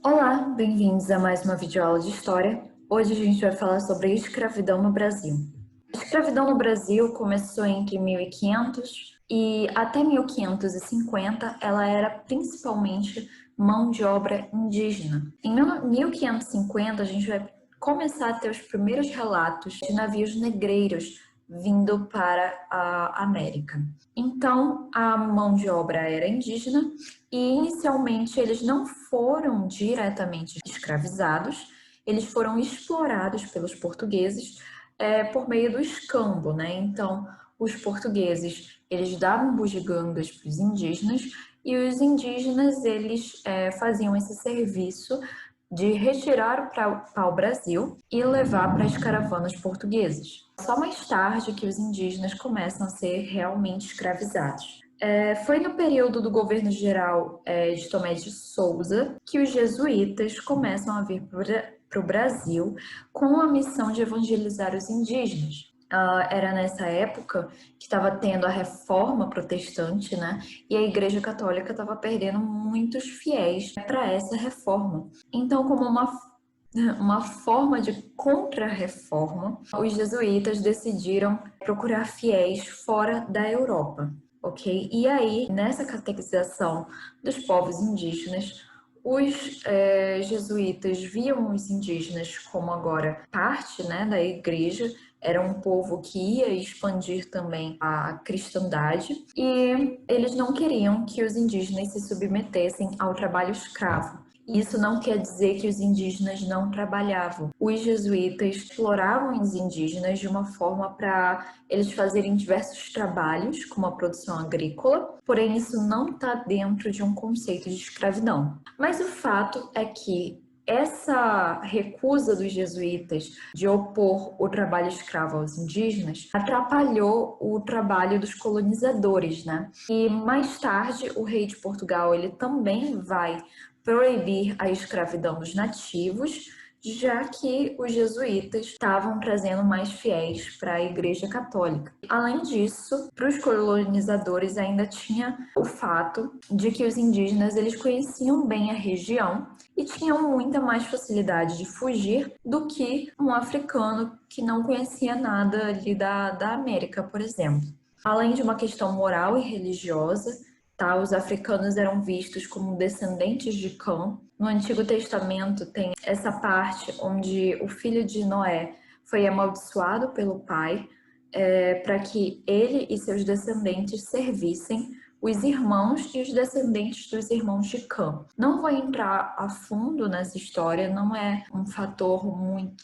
Olá, bem-vindos a mais uma videoaula de História. Hoje a gente vai falar sobre a escravidão no Brasil. A escravidão no Brasil começou entre 1500 e até 1550 ela era principalmente mão de obra indígena. Em 1550 a gente vai começar a ter os primeiros relatos de navios negreiros vindo para a América. Então, a mão de obra era indígena e inicialmente eles não foram diretamente escravizados, eles foram explorados pelos portugueses por meio do escambo, né? Então, os portugueses eles davam bugigangas para os indígenas e os indígenas eles faziam esse serviço de retirar o pau-brasil e levar para as caravanas portuguesas. Só mais tarde que os indígenas começam a ser realmente escravizados. Foi no período do governo geral de Tomé de Souza que os jesuítas começam a vir para o Brasil com a missão de evangelizar os indígenas. Era nessa época que estava tendo a reforma protestante, né? E a Igreja Católica estava perdendo muitos fiéis para essa reforma. Então, como uma forma de contra-reforma, os jesuítas decidiram procurar fiéis fora da Europa, ok? E aí, nessa catequização dos povos indígenas, os jesuítas viam os indígenas como agora parte, né, da igreja, era um povo que ia expandir também a cristandade e eles não queriam que os indígenas se submetessem ao trabalho escravo. Isso não quer dizer que os indígenas não trabalhavam. Os jesuítas exploravam os indígenas de uma forma para eles fazerem diversos trabalhos, como a produção agrícola, porém isso não está dentro de um conceito de escravidão. Mas o fato é que essa recusa dos jesuítas de opor o trabalho escravo aos indígenas atrapalhou o trabalho dos colonizadores, né? E mais tarde o rei de Portugal ele também vai proibir a escravidão dos nativos, já que os jesuítas estavam trazendo mais fiéis para a Igreja Católica. Além disso, para os colonizadores ainda tinha o fato de que os indígenas eles conheciam bem a região e tinham muita mais facilidade de fugir do que um africano que não conhecia nada ali da América, por exemplo. Além de uma questão moral e religiosa, tá? Os africanos eram vistos como descendentes de Cã. No Antigo Testamento tem essa parte onde o filho de Noé foi amaldiçoado pelo pai para que ele e seus descendentes servissem os irmãos e os descendentes dos irmãos de Cã. Não vou entrar a fundo nessa história, não é um fator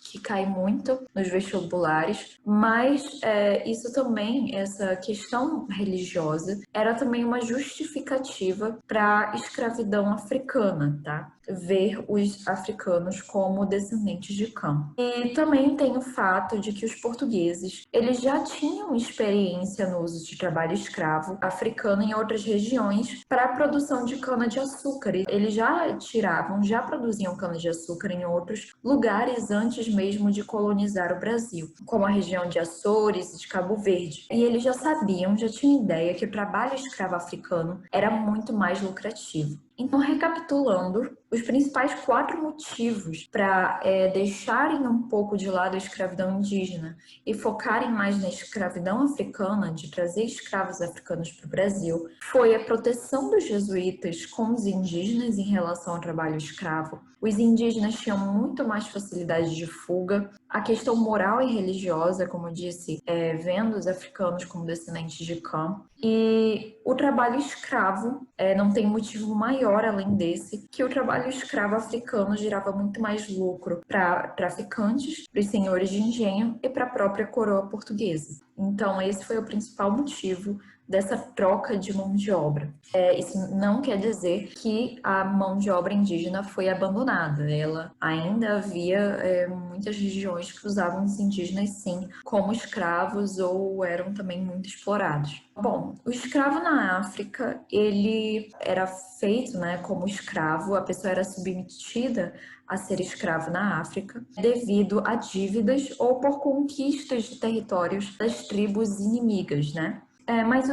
que cai muito nos vestibulares, mas isso também, essa questão religiosa, era também uma justificativa para a escravidão africana, tá? Ver os africanos como descendentes de Cã. E também tem o fato de que os portugueses, eles já tinham experiência no uso de trabalho escravo africano em outras regiões para a produção de cana-de-açúcar. Eles já produziam cana-de-açúcar em outros lugares antes mesmo de colonizar o Brasil, como a região de Açores e de Cabo Verde. E eles já sabiam, já tinham ideia que o trabalho escravo africano era muito mais lucrativo. Então, recapitulando, os principais 4 motivos para deixarem um pouco de lado a escravidão indígena e focarem mais na escravidão africana, de trazer escravos africanos para o Brasil, foi a proteção dos jesuítas com os indígenas em relação ao trabalho escravo. Os indígenas tinham muito mais facilidade de fuga. A questão moral e religiosa, como eu disse, vendo os africanos como descendentes de Cã. E o trabalho escravo não tem motivo maior além desse, que o trabalho escravo africano gerava muito mais lucro para traficantes, para os senhores de engenho e para a própria coroa portuguesa. Então, esse foi o principal motivo dessa troca de mão de obra. Isso não quer dizer que a mão de obra indígena foi abandonada. Ela ainda havia muitas regiões que usavam os indígenas, sim, como escravos ou eram também muito explorados. Bom, o escravo na África, ele era feito, né, como escravo, a pessoa era submetida a ser escravo na África devido a dívidas ou por conquistas de territórios das tribos inimigas, né? Mas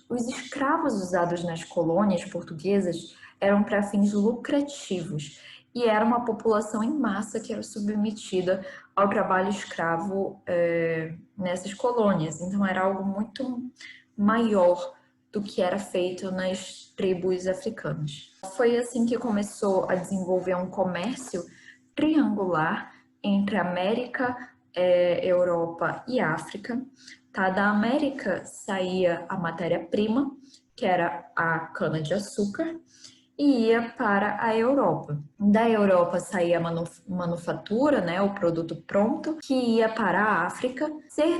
os escravos usados nas colônias portuguesas eram para fins lucrativos e era uma população em massa que era submetida ao trabalho escravo nessas colônias. Então era algo muito maior do que era feito nas tribos africanas. Foi assim que começou a desenvolver um comércio triangular entre América, Europa e África. Tá? Da América saía a matéria-prima, que era a cana-de-açúcar, e ia para a Europa. Da Europa saía a manufatura, né, o produto pronto, que ia para a África, ser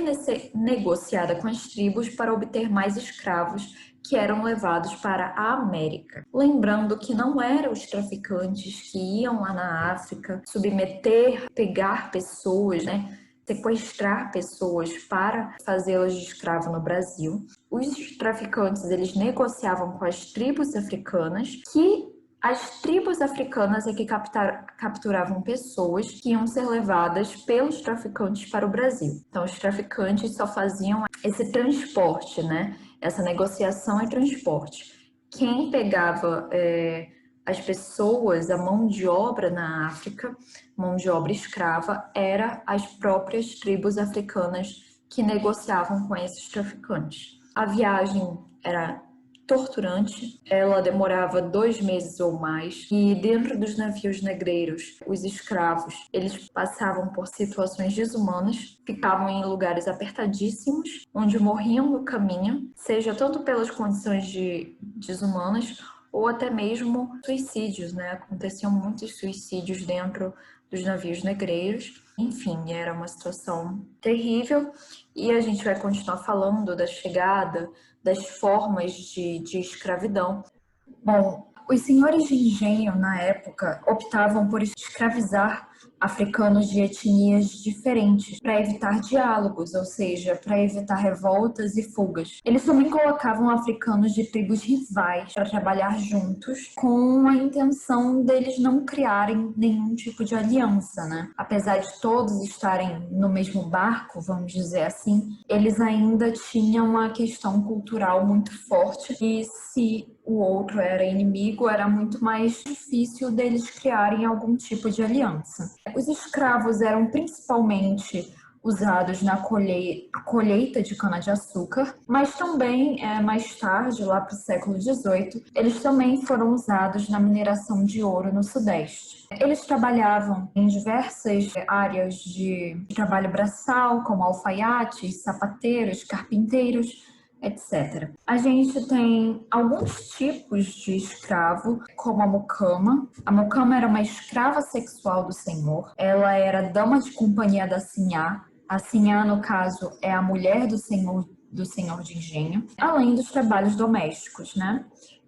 negociada com as tribos para obter mais escravos que eram levados para a América. Lembrando que não eram os traficantes que iam lá na África submeter, pegar pessoas, né, sequestrar pessoas para fazê-las de escravo no Brasil. Os traficantes, eles negociavam com as tribos africanas, que as tribos africanas é que capturavam pessoas que iam ser levadas pelos traficantes para o Brasil. Então, os traficantes só faziam esse transporte, né? Essa negociação e transporte. Quem pegava as pessoas, a mão de obra na África, mão de obra escrava, era as próprias tribos africanas que negociavam com esses traficantes. A viagem era torturante, ela demorava 2 meses ou mais, e dentro dos navios negreiros, os escravos, eles passavam por situações desumanas, ficavam em lugares apertadíssimos, onde morriam no caminho, seja tanto pelas condições desumanas, ou até mesmo suicídios, né? Aconteciam muitos suicídios dentro dos navios negreiros. Enfim, era uma situação terrível e a gente vai continuar falando da chegada, das formas de escravidão. Bom, os senhores de engenho, na época, optavam por escravizar africanos de etnias diferentes para evitar diálogos, ou seja, para evitar revoltas e fugas. Eles também colocavam africanos de tribos rivais para trabalhar juntos, com a intenção deles não criarem nenhum tipo de aliança, né? Apesar de todos estarem no mesmo barco, vamos dizer assim, eles ainda tinham uma questão cultural muito forte e se o outro era inimigo, era muito mais difícil deles criarem algum tipo de aliança. Os escravos eram principalmente usados na colheita de cana-de-açúcar, mas também, mais tarde, lá para o século XVIII, eles também foram usados na mineração de ouro no Sudeste. Eles trabalhavam em diversas áreas de trabalho braçal, como alfaiates, sapateiros, carpinteiros, etc. A gente tem alguns tipos de escravo, como a mucama. A mucama era uma escrava sexual do senhor. Ela era dama de companhia da sinhá. A sinhá, no caso, é a mulher do senhor de engenho, além dos trabalhos domésticos, né?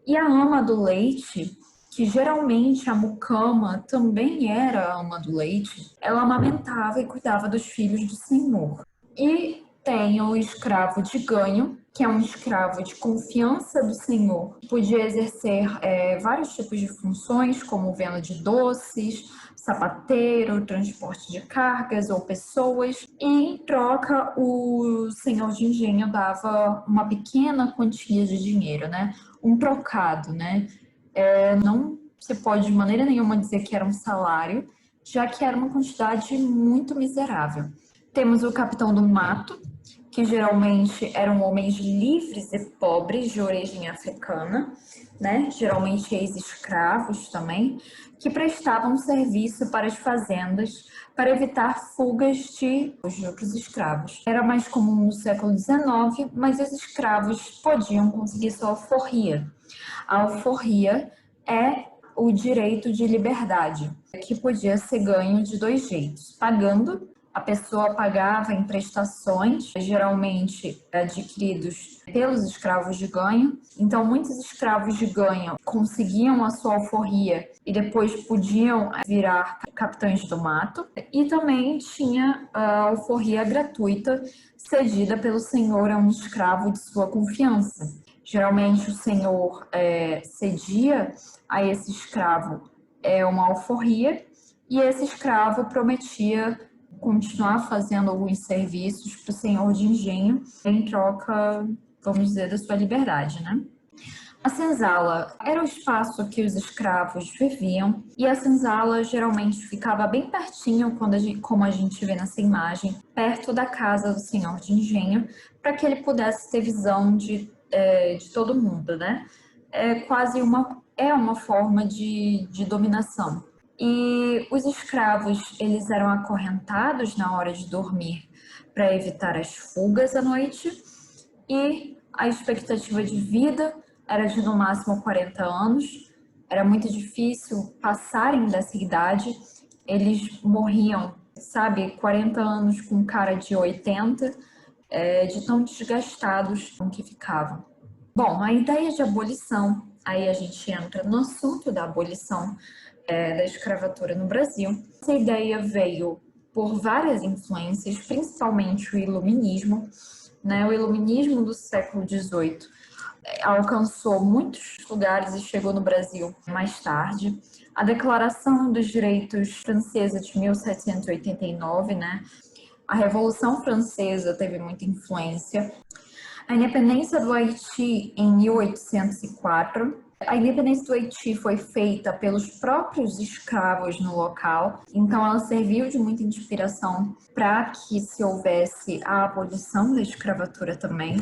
E a ama do leite, que geralmente a mucama também era a ama do leite, ela amamentava e cuidava dos filhos do senhor. E tem o escravo de ganho, que é um escravo de confiança do senhor, podia exercer vários tipos de funções, como venda de doces, sapateiro, transporte de cargas ou pessoas, e em troca o senhor de engenho dava uma pequena quantia de dinheiro, né? Um trocado, né? Não se pode de maneira nenhuma dizer que era um salário, já que era uma quantidade muito miserável. Temos o capitão do mato, que geralmente eram homens livres e pobres de origem africana, né? Geralmente ex-escravos também, que prestavam serviço para as fazendas para evitar fugas de outros escravos. Era mais comum no século XIX, mas os escravos podiam conseguir sua alforria. A alforria é o direito de liberdade, que podia ser ganho de 2 jeitos: pagando. A pessoa pagava em prestações, geralmente adquiridos pelos escravos de ganho. Então, muitos escravos de ganho conseguiam a sua alforria e depois podiam virar capitães do mato. E também tinha a alforria gratuita cedida pelo senhor a um escravo de sua confiança. Geralmente, o senhor cedia a esse escravo uma alforria e esse escravo prometia continuar fazendo alguns serviços para o senhor de engenho em troca vamos dizer, da sua liberdade, né? A senzala era o espaço que os escravos viviam e a senzala geralmente ficava bem pertinho, como a gente vê nessa imagem, perto da casa do senhor de engenho, para que ele pudesse ter visão de todo mundo, né? É uma forma de dominação. E os escravos, eles eram acorrentados na hora de dormir para evitar as fugas à noite e a expectativa de vida era de no máximo 40 anos. Era muito difícil passarem dessa idade. Eles morriam, sabe, 40 anos com cara de 80, de tão desgastados com que ficavam. Bom, a ideia de abolição, aí a gente entra no assunto da abolição da escravatura no Brasil. Essa ideia veio por várias influências, principalmente o iluminismo, né? O iluminismo do século XVIII alcançou muitos lugares e chegou no Brasil mais tarde. A Declaração dos Direitos Francesa de 1789, né? A Revolução Francesa teve muita influência. A independência do Haiti em 1804. A independência do Haiti foi feita pelos próprios escravos no local, então ela serviu de muita inspiração para que se houvesse a abolição da escravatura também.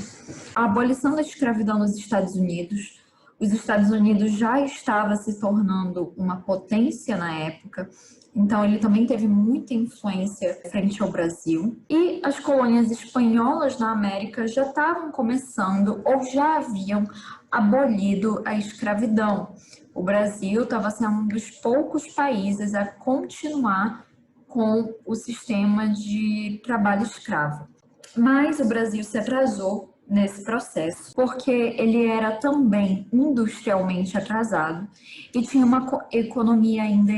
A abolição da escravidão nos Estados Unidos. Os Estados Unidos já estava se tornando uma potência na época, então ele também teve muita influência frente ao Brasil. E as colônias espanholas na América já estavam começando ou já haviam abolido a escravidão. O Brasil estava sendo um dos poucos países a continuar com o sistema de trabalho escravo. Mas o Brasil se atrasou nesse processo, porque ele era também industrialmente atrasado e tinha uma economia ainda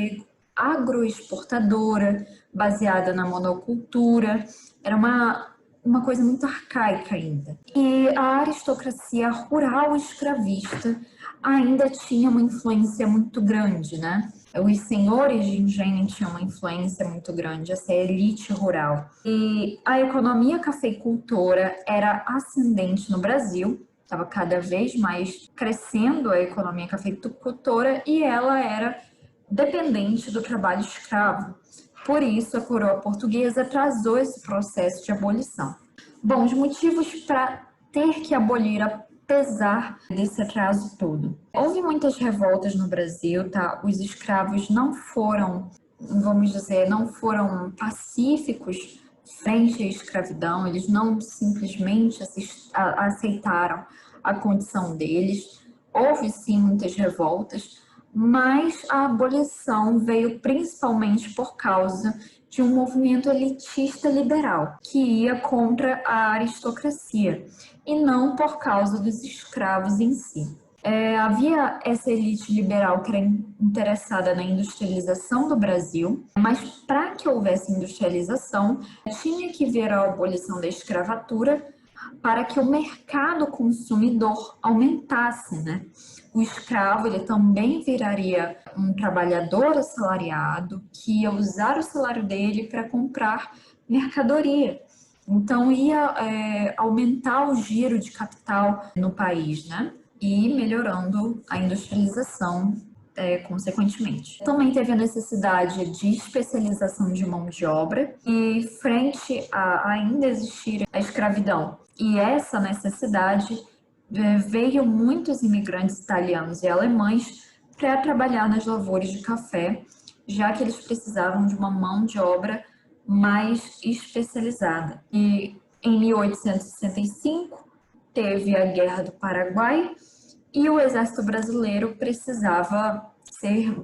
agroexportadora, baseada na monocultura, era uma coisa muito arcaica ainda. E a aristocracia rural escravista ainda tinha uma influência muito grande, né? Os senhores de engenho tinham uma influência muito grande, essa elite rural. E a economia cafeicultora era ascendente no Brasil, estava cada vez mais crescendo a economia cafeicultora e ela era dependente do trabalho escravo. Por isso, a coroa portuguesa atrasou esse processo de abolição. Bom, os motivos para ter que abolir, apesar desse atraso todo. Houve muitas revoltas no Brasil, tá? Os escravos não foram, vamos dizer, não foram pacíficos frente à escravidão, eles não simplesmente aceitaram a condição deles. Houve sim muitas revoltas, mas a abolição veio principalmente por causa de um movimento elitista liberal, que ia contra a aristocracia, e não por causa dos escravos em si. Havia essa elite liberal que era interessada na industrialização do Brasil, mas para que houvesse industrialização, tinha que ver a abolição da escravatura para que o mercado consumidor aumentasse, né? O escravo, ele também viraria um trabalhador assalariado que ia usar o salário dele para comprar mercadoria. Então, ia aumentar o giro de capital no país, né? E melhorando a industrialização, consequentemente. Também teve a necessidade de especialização de mão de obra e frente a ainda existir a escravidão e essa necessidade, veio muitos imigrantes italianos e alemães para trabalhar nas lavouras de café, já que eles precisavam de uma mão de obra mais especializada. E em 1865 teve a Guerra do Paraguai e o exército brasileiro precisava ser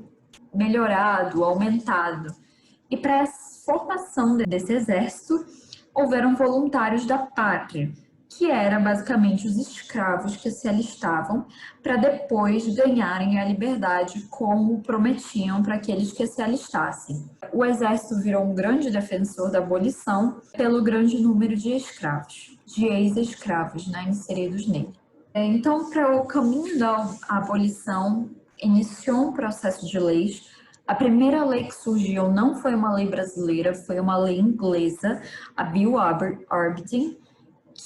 melhorado, aumentado. E para a formação desse exército, houveram voluntários da pátria, que era basicamente os escravos que se alistavam para depois ganharem a liberdade, como prometiam para aqueles que se alistassem. O exército virou um grande defensor da abolição pelo grande número de escravos, de ex-escravos, né, inseridos nele. Então, para o caminho da abolição, iniciou um processo de leis. A primeira lei que surgiu não foi uma lei brasileira, foi uma lei inglesa, a Bill Arbidin,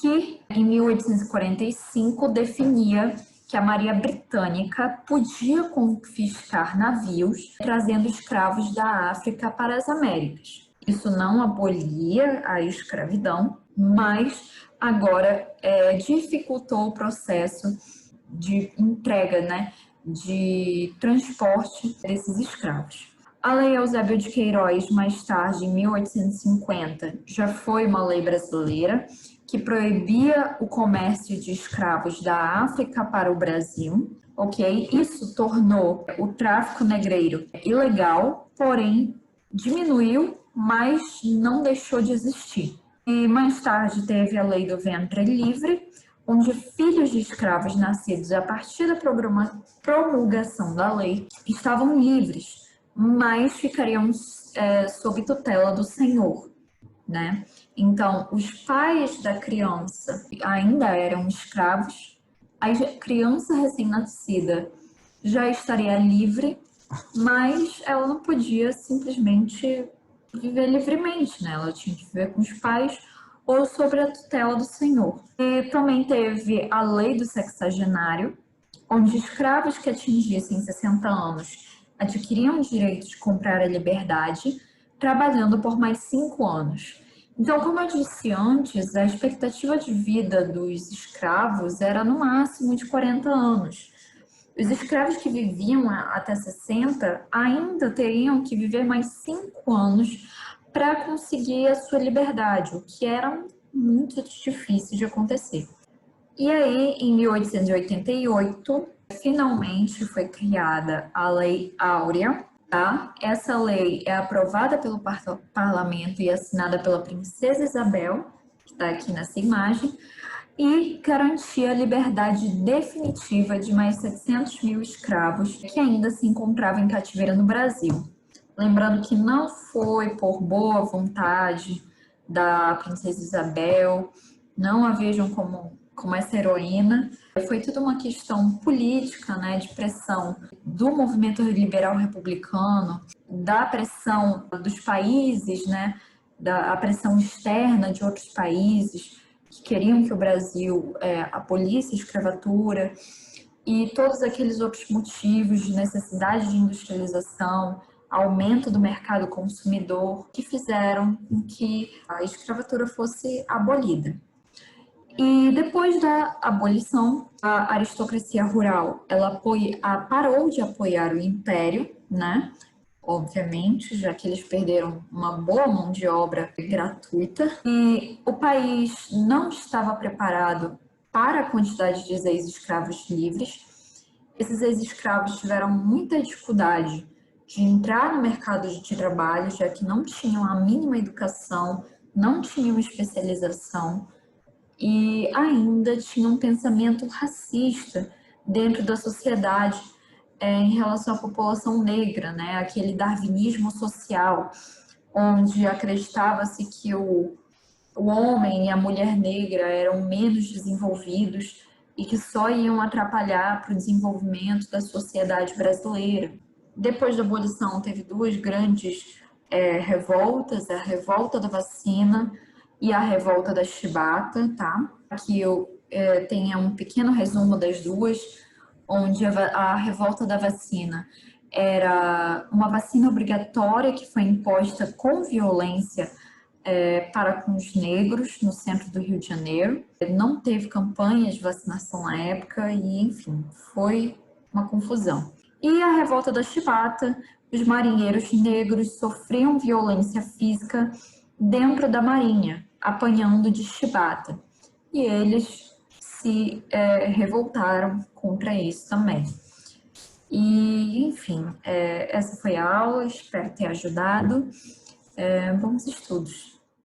que em 1845 definia que a Marinha Britânica podia confiscar navios trazendo escravos da África para as Américas. Isso não abolia a escravidão, mas agora dificultou o processo de entrega, né, de transporte desses escravos. A Lei Eusébio de Queiroz, mais tarde, em 1850, já foi uma lei brasileira que proibia o comércio de escravos da África para o Brasil, ok? Isso tornou o tráfico negreiro ilegal, porém diminuiu, mas não deixou de existir. E mais tarde teve a Lei do Ventre Livre, onde filhos de escravos nascidos a partir da promulgação da lei estavam livres, mas ficariam sob tutela do senhor, né? Então, os pais da criança ainda eram escravos, a criança recém-nascida já estaria livre, mas ela não podia simplesmente viver livremente, né? Ela tinha que viver com os pais ou sobre a tutela do senhor. E também teve a lei do sexagenário, onde escravos que atingissem 60 anos adquiriam o direito de comprar a liberdade, trabalhando por mais 5 anos. Então, como eu disse antes, a expectativa de vida dos escravos era no máximo de 40 anos. Os escravos que viviam até 60 ainda teriam que viver mais 5 anos para conseguir a sua liberdade, o que era muito difícil de acontecer. E aí, em 1888, finalmente foi criada a Lei Áurea, tá? Essa lei é aprovada pelo parlamento e assinada pela Princesa Isabel, que está aqui nessa imagem, e garantia a liberdade definitiva de mais 700 mil escravos que ainda se encontravam em cativeiro no Brasil. Lembrando que não foi por boa vontade da Princesa Isabel, não a vejam como essa heroína. Foi tudo uma questão política, né, de pressão do movimento liberal republicano, da pressão dos países, né, da pressão externa de outros países que queriam que o Brasil abolisse a escravatura e todos aqueles outros motivos de necessidade de industrialização, aumento do mercado consumidor, que fizeram com que a escravatura fosse abolida. E depois da abolição, a aristocracia rural ela parou de apoiar o império, né? Obviamente, já que eles perderam uma boa mão de obra gratuita, e o país não estava preparado para a quantidade de ex-escravos livres. Esses ex-escravos tiveram muita dificuldade de entrar no mercado de trabalho, já que não tinham a mínima educação, não tinham especialização e ainda tinha um pensamento racista dentro da sociedade em relação à população negra, né? Aquele darwinismo social, onde acreditava-se que o homem e a mulher negra eram menos desenvolvidos e que só iam atrapalhar para o desenvolvimento da sociedade brasileira. Depois da abolição, teve duas grandes revoltas, a revolta da vacina e a revolta da chibata, tá? Aqui eu tenho um pequeno resumo das duas, onde a revolta da vacina era uma vacina obrigatória que foi imposta com violência para com os negros no centro do Rio de Janeiro. Não teve campanha de vacinação na época e, enfim, foi uma confusão. E a revolta da chibata, os marinheiros negros sofriam violência física dentro da marinha, apanhando de chibata. E eles se revoltaram contra isso também. E, enfim, essa foi a aula, espero ter ajudado. Bons estudos!